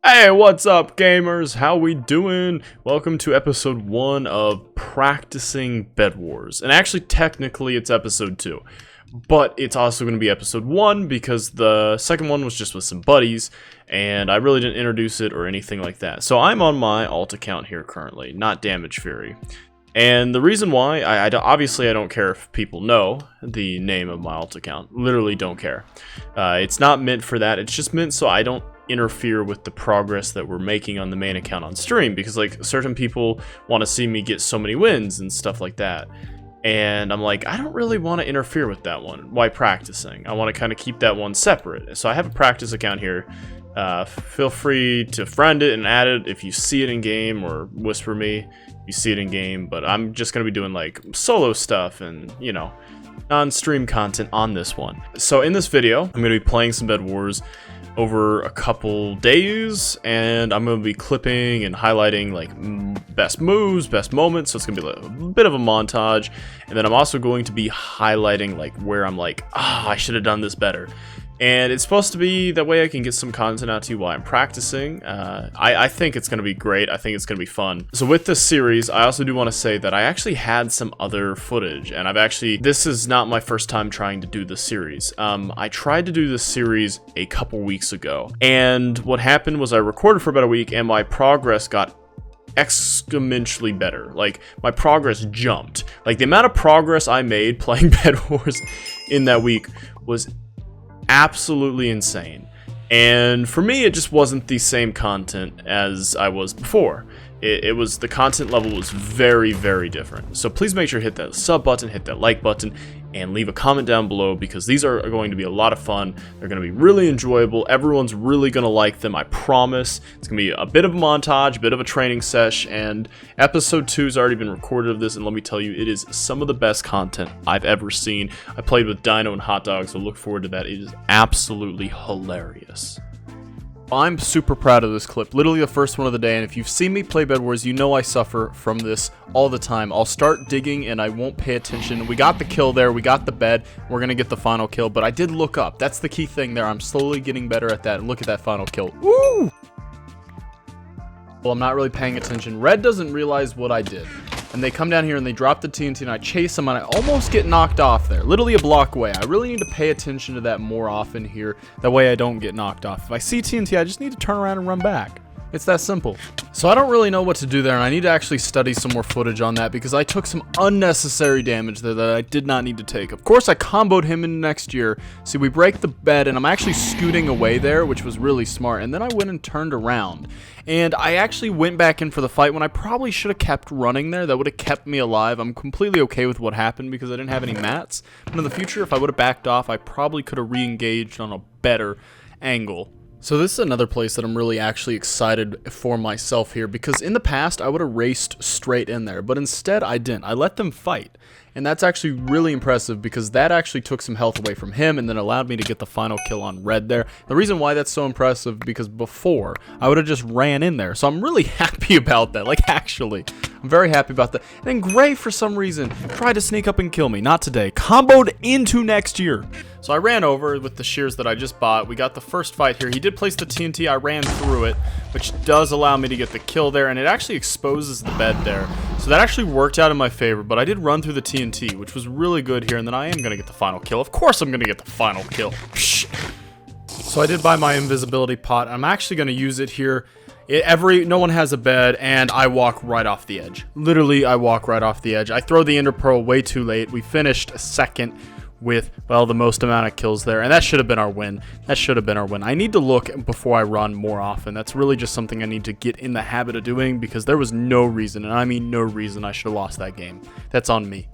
Hey, what's up, gamers? How we doing? Welcome to episode 1 of Practicing Bed Wars. And actually, technically, it's episode 2. But it's also going to be episode 1 because the second one was just with some buddies, and I really didn't introduce it or anything like that. So I'm on my alt account here currently, not Damage Fury. And the reason why, obviously I don't care if people know the name of my alt account. Literally don't care. It's not meant for that. It's just meant so I don't interfere with the progress that we're making on the main account on stream, because like certain people want to see me get so many wins and stuff like that, and I'm like, I don't really want to interfere with that one while practicing. I want to kind of keep that one separate. So I have a practice account here. Feel free to friend it and add it if you see it in game, or whisper me if you see it in game, but I'm just gonna be doing like solo stuff and, you know, non-stream content on this one. So in this video I'm gonna be playing some Bed Wars over a couple days, and I'm going to be clipping and highlighting like best moves, best moments, so it's going to be like a bit of a montage, and then I'm also going to be highlighting like where I'm like, I should have done this better. And it's supposed to be that way I can get some content out to you while I'm practicing. I think it's going to be great. I think it's going to be fun. So with this series, I also do want to say that I actually had some other footage, and this is not my first time trying to do this series. I tried to do this series a couple weeks ago, and what happened was I recorded for about a week, and my progress got exponentially better. Like, my progress jumped. Like, the amount of progress I made playing Bed Wars in that week was absolutely insane, and for me it just wasn't the same content as I was before. It was, the content level was very, very different. So please make sure to hit that sub button, hit that like button, and leave a comment down below, because these are going to be a lot of fun. They're going to be really enjoyable. Everyone's really going to like them, I promise. It's going to be a bit of a montage, a bit of a training sesh, and episode 2 has already been recorded of this, and let me tell you, it is some of the best content I've ever seen. I played with Dino and Hot Dog, so look forward to that. It is absolutely hilarious. I'm super proud of this clip, literally the first one of the day, and if you've seen me play Bed Wars, you know I suffer from this all the time. I'll start digging and I won't pay attention. We got the kill there, we got the bed, we're gonna get the final kill, but I did look up. That's the key thing there. I'm slowly getting better at that, and look at that final kill. Woo! Well, I'm not really paying attention. Red doesn't realize what I did, and they come down here and they drop the TNT, and I chase them and I almost get knocked off there, literally a block away. I really need to pay attention to that more often here, that way I don't get knocked off. If I see TNT, I just need to turn around and run back. It's that simple. So I don't really know what to do there, and I need to actually study some more footage on that, because I took some unnecessary damage there that I did not need to take. Of course, I comboed him in next year. See, we break the bed, and I'm actually scooting away there, which was really smart, and then I went and turned around. And I actually went back in for the fight when I probably should have kept running there. That would have kept me alive. I'm completely okay with what happened because I didn't have any mats. But in the future, if I would have backed off, I probably could have re-engaged on a better angle. So this is another place that I'm really actually excited for myself here, because in the past I would have raced straight in there, but instead I didn't. I let them fight, and that's actually really impressive, because that actually took some health away from him and then allowed me to get the final kill on Red there. The reason why that's so impressive, because before I would have just ran in there, so I'm really happy about that. Like, actually, I'm very happy about that. And then Gray, for some reason, tried to sneak up and kill me. Not today. Comboed into next year. So I ran over with the shears that I just bought. We got the first fight here. He did place the TNT. I ran through it, which does allow me to get the kill there, and it actually exposes the bed there. So that actually worked out in my favor, but I did run through the TNT, which was really good here, and then I am going to get the final kill. Of course I'm going to get the final kill. Psh. So I did buy my invisibility pot. I'm actually going to use it here. No one has a bed, and I walk right off the edge. Literally, I walk right off the edge. I throw the Ender Pearl way too late. We finished second with, well, the most amount of kills there, and that should have been our win. That should have been our win. I need to look before I run more often. That's really just something I need to get in the habit of doing, because there was no reason, and I mean no reason, I should have lost that game. That's on me.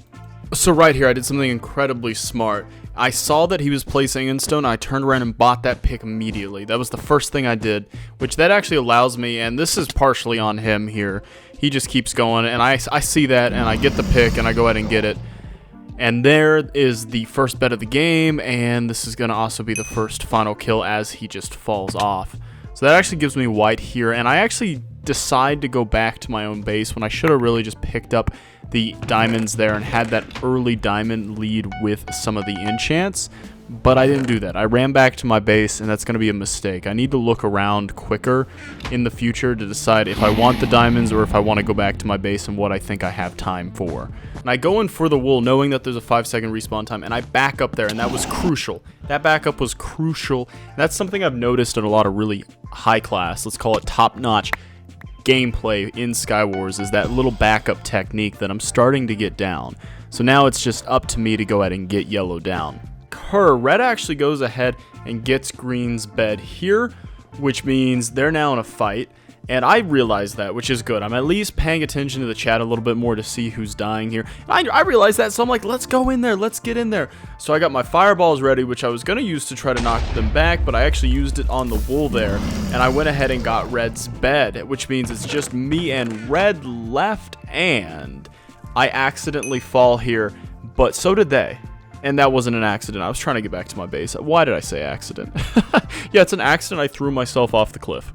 So right here, I did something incredibly smart. I saw that he was placing Endstone, and I turned around and bought that pick immediately. That was the first thing I did, which that actually allows me, and this is partially on him here. He just keeps going, and I see that, and I get the pick, and I go ahead and get it. And there is the first bet of the game, and this is going to also be the first final kill as he just falls off. So that actually gives me white here, and I actually decide to go back to my own base when I should have really just picked up the diamonds there and had that early diamond lead with some of the enchants. but I didn't do that. I ran back to my base, and that's going to be a mistake. I need to look around quicker in the future to decide if I want the diamonds or if I want to go back to my base and what I think I have time for. And I go in for the wool knowing that there's a 5-second respawn time, and I back up there, and that was crucial. That backup was crucial. And that's something I've noticed in a lot of really high class, let's call it top-notch gameplay in Skywars, is that little backup technique that I'm starting to get down. So now it's just up to me to go ahead and get yellow down. Red actually goes ahead and gets green's bed here, which means they're now in a fight. And I realize that, which is good. I'm at least paying attention to the chat a little bit more to see who's dying here. I realize that, so I'm like, let's go in there. Let's get in there. So I got my fireballs ready, which I was going to use to try to knock them back, but I actually used it on the wool there. And I went ahead and got Red's bed, which means it's just me and Red left. And I accidentally fall here, but so did they. And that wasn't an accident. I was trying to get back to my base. Why did I say accident? Yeah, it's an accident. I threw myself off the cliff.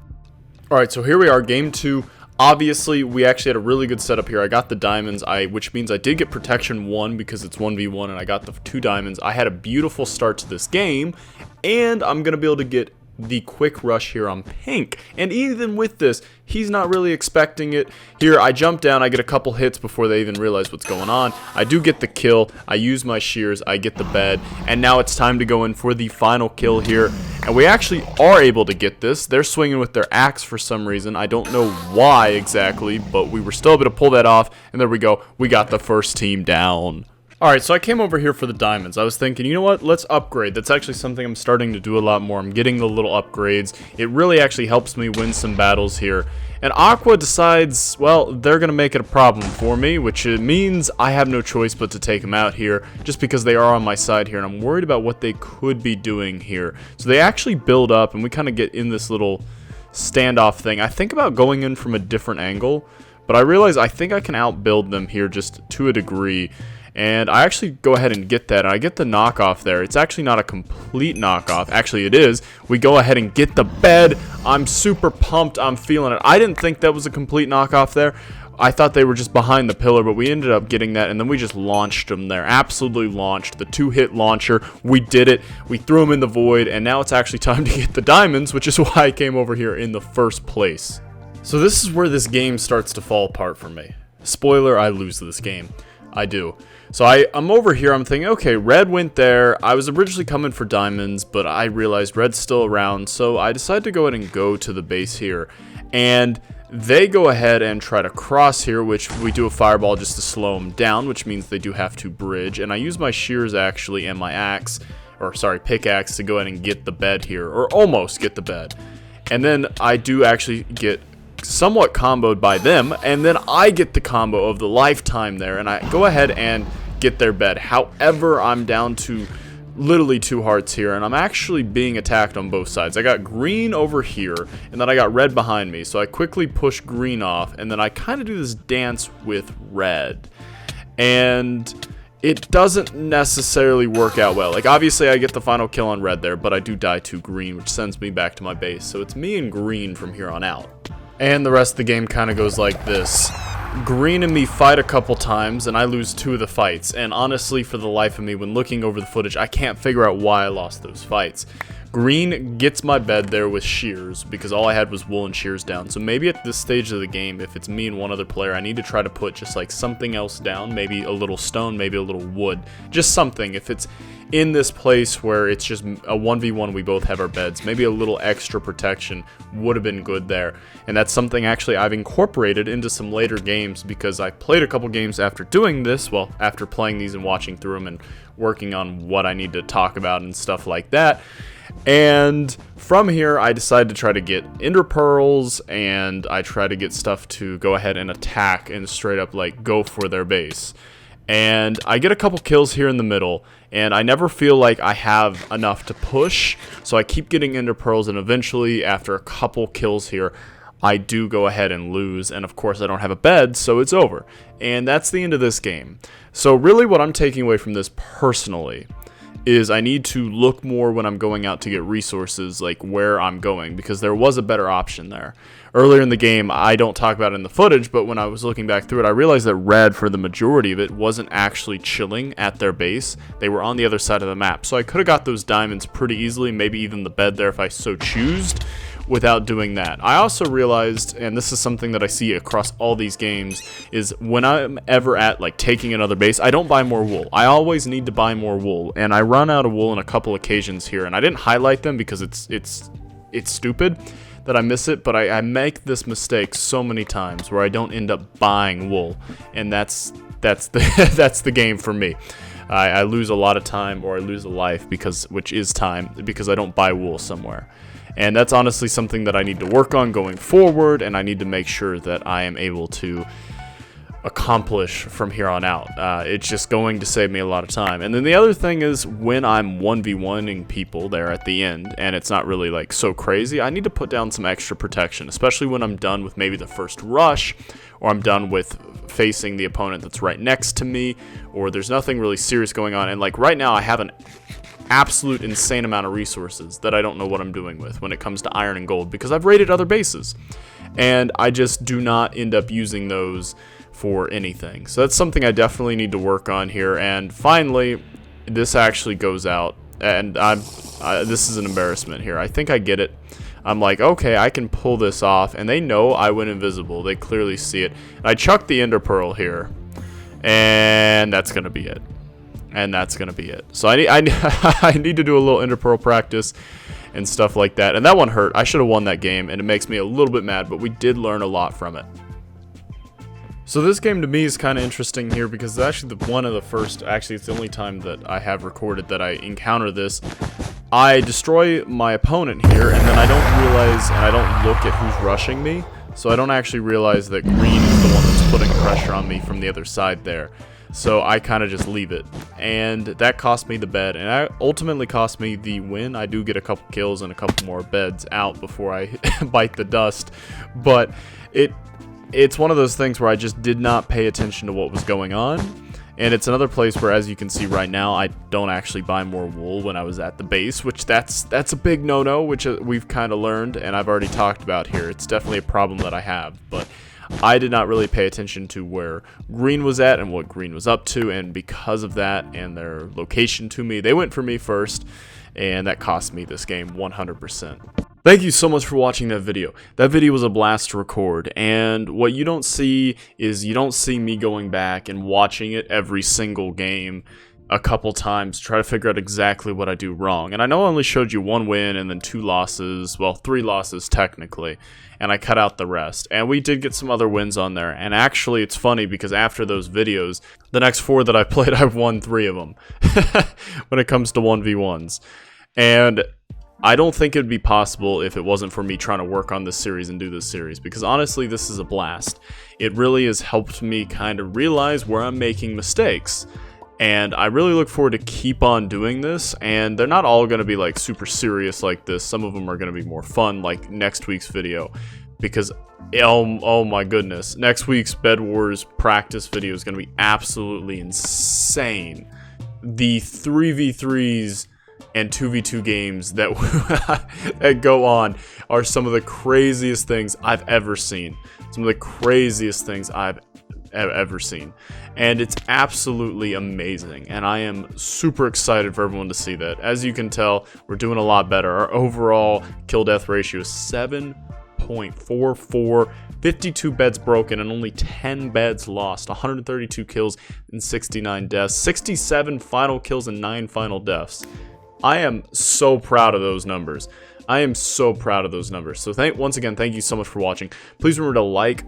Alright, so here we are, game 2. Obviously, we actually had a really good setup here. I got the diamonds, which means I did get protection 1 because it's 1v1, and I got the 2 diamonds. I had a beautiful start to this game, and I'm going to be able to get the quick rush here on pink. And even with this, he's not really expecting it. Here, I jump down, I get a couple hits before they even realize what's going on. I do get the kill, I use my shears, I get the bed, and now it's time to go in for the final kill here. And we actually are able to get this. They're swinging with their axe for some reason. I don't know why exactly, but we were still able to pull that off, and there we go. We got the first team down. Alright, so I came over here for the diamonds. I was thinking, you know what, let's upgrade. That's actually something I'm starting to do a lot more. I'm getting the little upgrades. It really actually helps me win some battles here. And Aqua decides, well, they're going to make it a problem for me, which means I have no choice but to take them out here, just because they are on my side here, and I'm worried about what they could be doing here. So they actually build up, and we kind of get in this little standoff thing. I think about going in from a different angle, but I realize I think I can outbuild them here just to a degree. And I actually go ahead and get that. I get the knockoff there. It's actually not a complete knockoff. Actually, it is. We go ahead and get the bed. I'm super pumped. I'm feeling it. I didn't think that was a complete knockoff there. I thought they were just behind the pillar, but we ended up getting that, and then we just launched them there. Absolutely launched. The 2-hit launcher. We did it. We threw them in the void, and now it's actually time to get the diamonds, which is why I came over here in the first place. So this is where this game starts to fall apart for me. Spoiler, I lose this game. I do. So I'm over here, I'm thinking, okay, Red went there. I was originally coming for diamonds, but I realized Red's still around, so I decided to go ahead and go to the base here. And they go ahead and try to cross here, which we do a fireball just to slow them down, which means they do have to bridge. And I use my shears, actually, and my axe, or sorry, pickaxe, to go ahead and get the bed here, or almost get the bed. And then I do actually get somewhat comboed by them, and then I get the combo of the lifetime there, and I go ahead and get their bed. However, I'm down to literally 2 hearts here, and I'm actually being attacked on both sides. I got green over here, and then I got red behind me, so I quickly push green off, and then I kind of do this dance with red, and it doesn't necessarily work out well. Like, obviously I get the final kill on red there, but I do die to green, which sends me back to my base, so it's me and green from here on out. And the rest of the game kind of goes like this. Green and me fight a couple times, and I lose 2 of the fights. And honestly, for the life of me, when looking over the footage, I can't figure out why I lost those fights. Green gets my bed there with shears, because all I had was wool and shears down. So maybe at this stage of the game, if it's me and one other player, I need to try to put just like something else down. Maybe a little stone, maybe a little wood. Just something. If it's in this place where it's just a 1v1, we both have our beds, maybe a little extra protection would have been good there. And that's something actually I've incorporated into some later games, because I played a couple games after doing this, well, after playing these and watching through them and working on what I need to talk about and stuff like that. And from here, I decided to try to get ender pearls, and I try to get stuff to go ahead and attack and straight up like go for their base. And I get a couple kills here in the middle, and I never feel like I have enough to push, so I keep getting ender pearls, and eventually, after a couple kills here, I do go ahead and lose, and of course I don't have a bed, so it's over. And that's the end of this game. So really what I'm taking away from this personally is I need to look more when I'm going out to get resources, like where I'm going, because there was a better option there. Earlier in the game, I don't talk about it in the footage, but when I was looking back through it, I realized that Red, for the majority of it, wasn't actually chilling at their base. They were on the other side of the map. So I could have got those diamonds pretty easily, maybe even the bed there if I so choose, without doing that. I also realized, and this is something that I see across all these games, is when I'm ever at like taking another base, I don't buy more wool. I always need to buy more wool, and I run out of wool on a couple occasions here, and I didn't highlight them because it's stupid that I miss it, but I make this mistake so many times where I don't end up buying wool, and that's the that's the game for me. I lose a lot of time, or I lose a life, which is time, because I don't buy wool somewhere. And that's honestly something that I need to work on going forward, and I need to make sure that I am able to accomplish from here on out. It's just going to save me a lot of time. And then the other thing is, when I'm 1v1ing people there at the end, and it's not really like so crazy, I need to put down some extra protection, especially when I'm done with maybe the first rush, or I'm done with facing the opponent that's right next to me, or there's nothing really serious going on. And like right now, I have an absolute insane amount of resources that I don't know what I'm doing with when it comes to iron and gold, because I've raided other bases and I just do not end up using those for anything. So that's something I definitely need to work on here. And finally, this actually goes out, and this is an embarrassment here. I think I get it. I'm like, okay, I can pull this off, and they know I went invisible. They clearly see it. And I chuck the ender pearl here, and that's gonna be it. And that's going to be it. So I need to do a little ender pearl practice and stuff like that. And that one hurt. I should have won that game, and it makes me a little bit mad, but we did learn a lot from it. So this game to me is kind of interesting here, because it's actually one of the first, actually it's the only time that I have recorded that I encounter this. I destroy my opponent here, and then I don't realize, and I don't look at who's rushing me, so I don't actually realize that green is the one that's putting pressure on me from the other side there. So I kind of just leave it, and that cost me the bed, and that ultimately cost me the win. I do get a couple kills and a couple more beds out before I bite the dust, but it's one of those things where I just did not pay attention to what was going on. And it's another place where, as you can see right now, I don't actually buy more wool when I was at the base, which that's a big no-no, which we've kind of learned, and I've already talked about here. It's definitely a problem that I have, but I did not really pay attention to where green was at and what green was up to, and because of that and their location to me, they went for me first, and that cost me this game 100%. Thank you so much for watching that video. That video was a blast to record, and what you don't see is you don't see me going back and watching it every single game a couple times to try to figure out exactly what I do wrong. And I know I only showed you 1 win and then 2 losses, well, 3 losses technically, and I cut out the rest. And we did get some other wins on there, and actually it's funny because after those videos, the next 4 that I played, I've won 3 of them when it comes to 1v1s. And I don't think it'd be possible if it wasn't for me trying to work on this series and do this series, because honestly, this is a blast. It really has helped me kind of realize where I'm making mistakes. And I really look forward to keep on doing this, and they're not all going to be like super serious like this. Some of them are going to be more fun, like next week's video, because oh my goodness, next week's Bed Wars practice video is going to be absolutely insane. The 3v3s and 2v2 games that, that go on are some of the craziest things I've ever seen. Some of the craziest things I've ever seen, and it's absolutely amazing, and I am super excited for everyone to see that. As you can tell, we're doing a lot better. Our overall kill death ratio is 7.44, 52 beds broken and only 10 beds lost, 132 kills and 69 deaths, 67 final kills and 9 final deaths. I am so proud of those numbers. I am so proud of those numbers. So once again, thank you so much for watching. Please remember to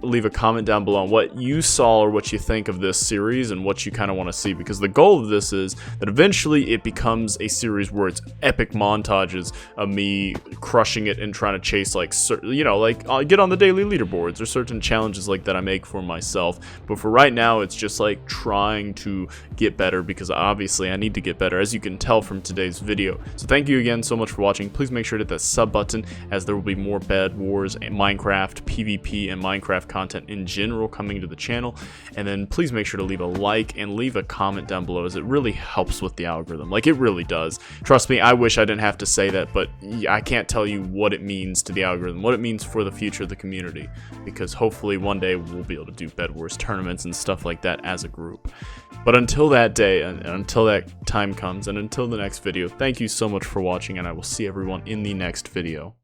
leave a comment down below on what you saw or what you think of this series and what you kind of want to see, because the goal of this is that eventually it becomes a series where it's epic montages of me crushing it and trying to chase, like, you know, like I'll get on the daily leaderboards or certain challenges like that I make for myself. But for right now, it's just like trying to get better, because obviously I need to get better, as you can tell from today's video. So thank you again so much for watching. Please make sure to hit that sub button, as there will be more Bed Wars, and Minecraft, PvP, and Minecraft content in general coming to the channel. And then please make sure to leave a like and leave a comment down below, as it really helps with the algorithm. Like, it really does. Trust me, I wish I didn't have to say that, but I can't tell you what it means to the algorithm, what it means for the future of the community, because hopefully one day we'll be able to do Bed Wars tournaments and stuff like that as a group. But until that day, and until that time comes, and until the next video, thank you so much for watching, and I will see everyone in the next video.